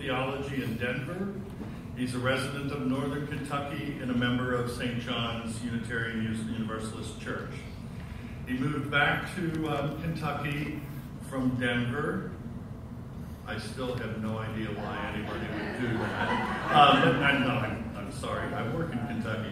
theology in Denver. He's a resident of Northern Kentucky and a member of St. John's Unitarian Universalist Church. He moved back to Kentucky from Denver. I still have no idea why anybody would do that. But I'm sorry, I work in Kentucky.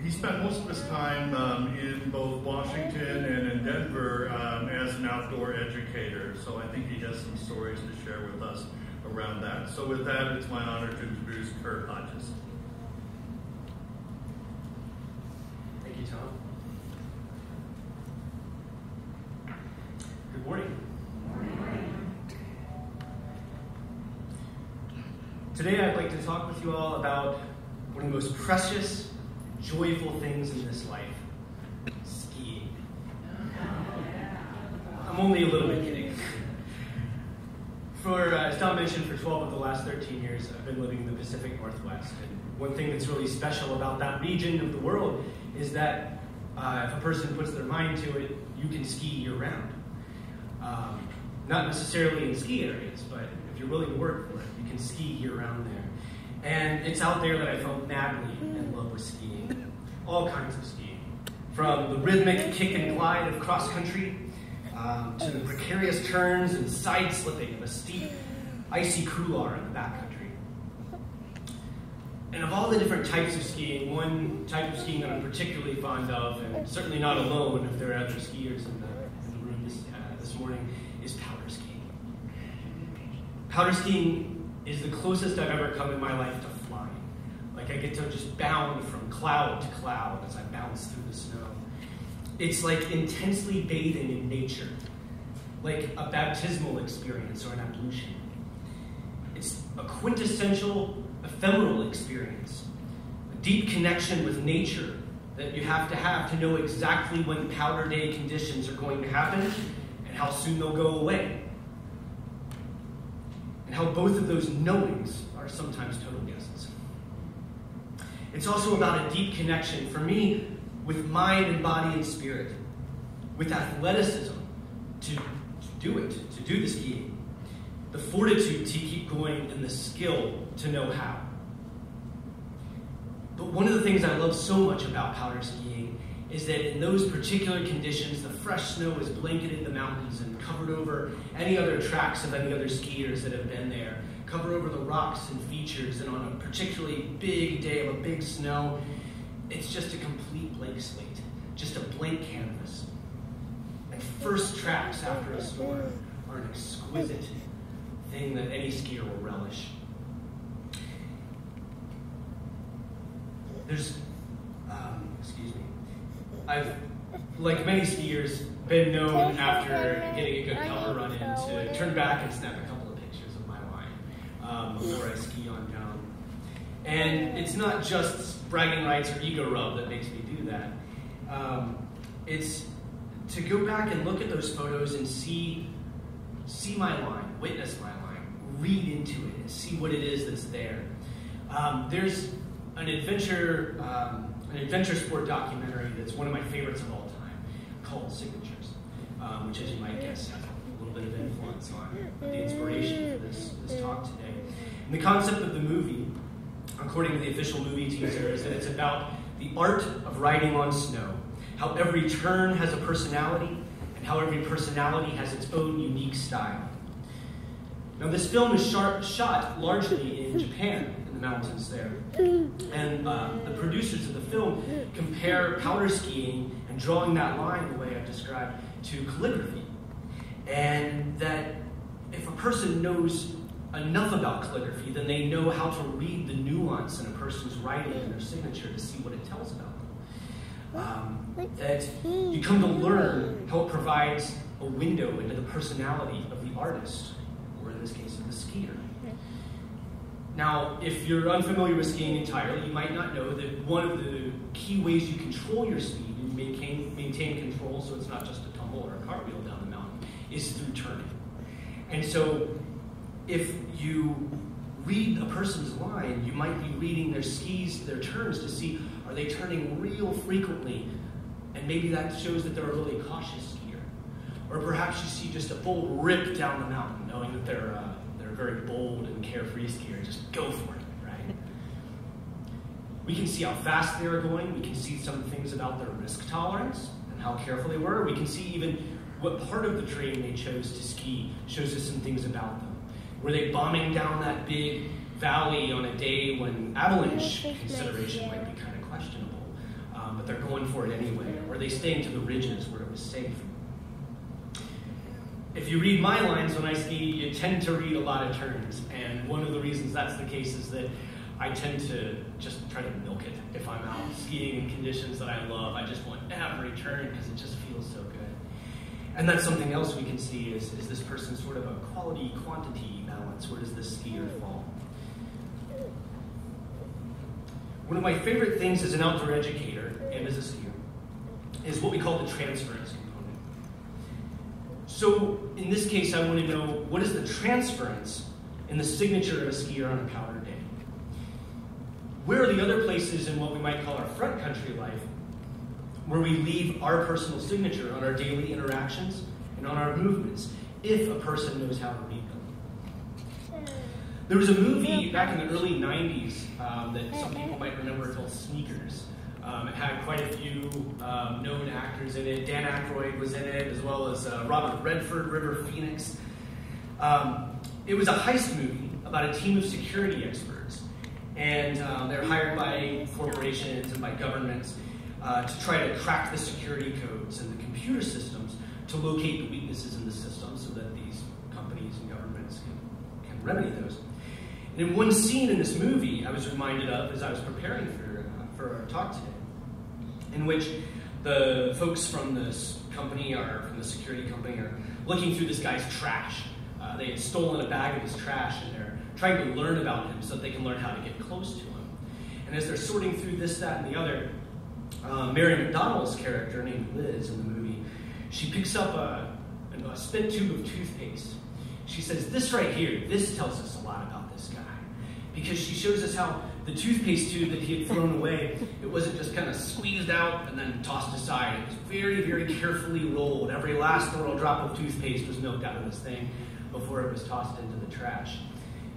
He spent most of his time in both Washington and in Denver as an outdoor educator. So I think he has some stories to share with us around that. So with that, it's my honor to introduce Kirt Hodges. Thank you, Tom. Good morning. Today I'd like to talk with you all about one of the most precious, joyful things in this life, skiing. I'm only a little bit kidding. As Tom mentioned, for 12 of the last 13 years, I've been living in the Pacific Northwest. And one thing that's really special about that region of the world is that if a person puts their mind to it, you can ski year-round. Not necessarily in ski areas, but if you're willing to work for it, you can ski year-round there. And it's out there that I fell madly in love with skiing. All kinds of skiing. From the rhythmic kick and glide of cross-country, to the precarious turns and side-slipping of a steep, icy couloir in the backcountry. And of all the different types of skiing, one type of skiing that I'm particularly fond of, and certainly not alone if there are other skiers in the room this morning, is powder skiing. Powder skiing is the closest I've ever come in my life to flying. Like I get to just bound from cloud to cloud as I bounce through the snow. It's like intensely bathing in nature, like a baptismal experience or an ablution. It's a quintessential, ephemeral experience, a deep connection with nature that you have to know exactly when powder day conditions are going to happen and how soon they'll go away. And how both of those knowings are sometimes total guesses. It's also about a deep connection, for me, with mind and body and spirit, with athleticism to do the skiing, the fortitude to keep going, and the skill to know how. But one of the things I love so much about powder skiing is that in those particular conditions, the fresh snow has blanketed the mountains and covered over any other tracks of any other skiers that have been there, covered over the rocks and features, and on a particularly big day of a big snow, it's just a complete blank slate, just a blank canvas. And first tracks after a storm are an exquisite thing that any skier will relish. I've, like many skiers, been known after getting a good cover run in to turn back and snap a couple of pictures of my line before I ski on down. And it's not just bragging rights or ego rub that makes me do that. It's to go back and look at those photos and see my line, witness my line, read into it, and see what it is that's there. There's an adventure sport documentary that's one of my favorites of all time, called Signatures, which, as you might guess, has a little bit of influence on the inspiration for this talk today. And the concept of the movie, according to the official movie teaser, is that it's about the art of riding on snow, how every turn has a personality, and how every personality has its own unique style. Now, this film is shot largely in Japan, in the mountains there. And the producers of the film compare powder skiing and drawing that line the way I've described to calligraphy. And that if a person knows enough about calligraphy, then they know how to read the nuance in a person's writing and their signature to see what it tells about them. That you come to learn how it provides a window into the personality of the artist, or in this case, of the skier. Now, if you're unfamiliar with skiing entirely, you might not know that one of the key ways you control your speed and maintain control so it's not just a tumble or a cartwheel down the mountain is through turning. And so if you read a person's line, you might be reading their skis, their turns to see, are they turning real frequently? And maybe that shows that they're a really cautious skier. Or perhaps you see just a full rip down the mountain, with their very bold and carefree skier, just go for it, right? We can see how fast they were going. We can see some things about their risk tolerance and how careful they were. We can see even what part of the terrain they chose to ski shows us some things about them. Were they bombing down that big valley on a day when avalanche consideration might be kind of questionable, but they're going for it anyway? Or were they staying to the ridges where it was safe? If you read my lines when I ski, you tend to read a lot of turns, and one of the reasons that's the case is that I tend to just try to milk it. If I'm out skiing in conditions that I love, I just want every turn because it just feels so good. And that's something else we can see is this person sort of a quality-quantity balance? Where does this skier fall? One of my favorite things as an outdoor educator and as a skier is what we call the transference component. So in this case, I want to know, what is the transference in the signature of a skier on a powder day? Where are the other places in what we might call our front country life where we leave our personal signature on our daily interactions and on our movements, if a person knows how to read them? There was a movie back in the early 90s that some people might remember called Sneakers. It had quite a few known actors in it. Dan Aykroyd was in it, as well as Robert Redford, River Phoenix. It was a heist movie about a team of security experts. And they're hired by corporations and by governments to try to crack the security codes and the computer systems to locate the weaknesses in the system so that these companies and governments can remedy those. And in one scene in this movie I was reminded of as I was preparing for our talk today, in which the folks from this company, or from the security company, are looking through this guy's trash. They had stolen a bag of his trash, and they're trying to learn about him so that they can learn how to get close to him. And as they're sorting through this, that, and the other, Mary McDonnell's character, named Liz in the movie, she picks up a spent tube of toothpaste. She says, "This right here, this tells us a lot about this guy." Because she shows us how the toothpaste tube that he had thrown away, it wasn't just kind of squeezed out and then tossed aside. It was very, very carefully rolled. Every last little drop of toothpaste was milked out of this thing before it was tossed into the trash.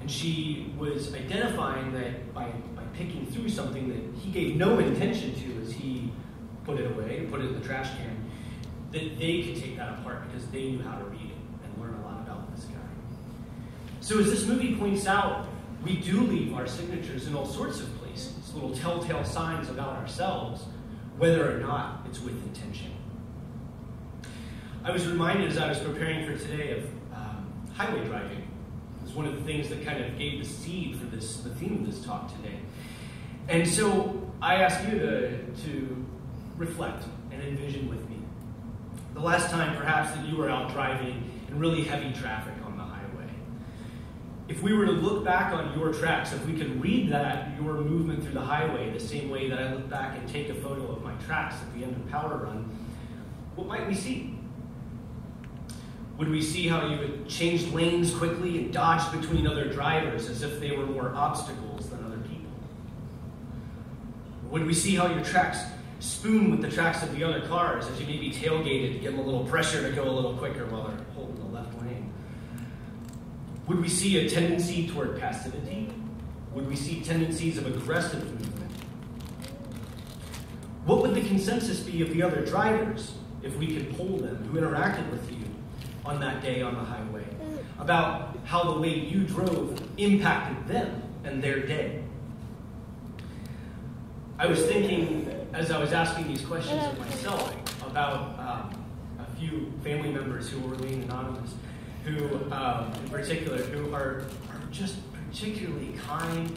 And she was identifying that by picking through something that he gave no intention to as he put it away, put it in the trash can, that they could take that apart because they knew how to read it and learn a lot about this guy. So as this movie points out, we do leave our signatures in all sorts of places, little telltale signs about ourselves, whether or not it's with intention. I was reminded as I was preparing for today of highway driving. It's one of the things that kind of gave the seed for the theme of this talk today. And so I ask you to reflect and envision with me the last time perhaps that you were out driving in really heavy traffic on the highway. If we were to look back on your tracks, if we could read your movement through the highway the same way that I look back and take a photo of my tracks at the end of Power Run, what might we see? Would we see how you had changed lanes quickly and dodged between other drivers as if they were more obstacles than other people? Would we see how your tracks spoon with the tracks of the other cars as you maybe tailgated to give them a little pressure to go a little quicker while they're holding the left lane? Would we see a tendency toward passivity? Would we see tendencies of aggressive movement? What would the consensus be of the other drivers if we could poll them who interacted with you on that day on the highway about how the way you drove impacted them and their day? I was thinking, as I was asking these questions of myself, about a few family members who will remain anonymous, who, in particular, who are just particularly kind,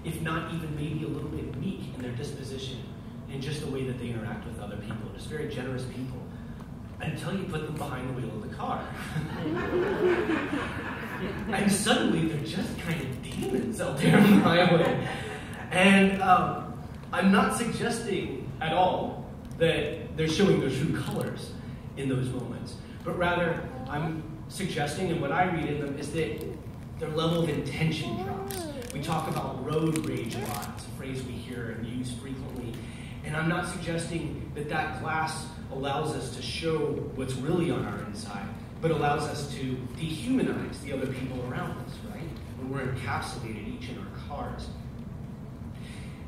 if not even maybe a little bit meek in their disposition, in just the way that they interact with other people, just very generous people, until you put them behind the wheel of the car. And suddenly they're just kind of demons out there on the highway. And I'm not suggesting at all that they're showing their true colors in those moments, but rather I'm suggesting, and what I read in them, is that their level of intention drops. We talk about road rage a lot. It's a phrase we hear and use frequently. And I'm not suggesting that glass allows us to show what's really on our inside, but allows us to dehumanize the other people around us, right? When we're encapsulated each in our cars.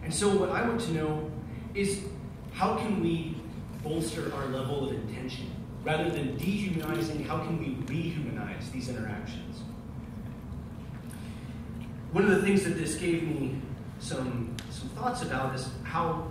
And so what I want to know is, how can we bolster our level of intention? Rather than dehumanizing, how can we rehumanize these interactions? One of the things that this gave me some thoughts about is how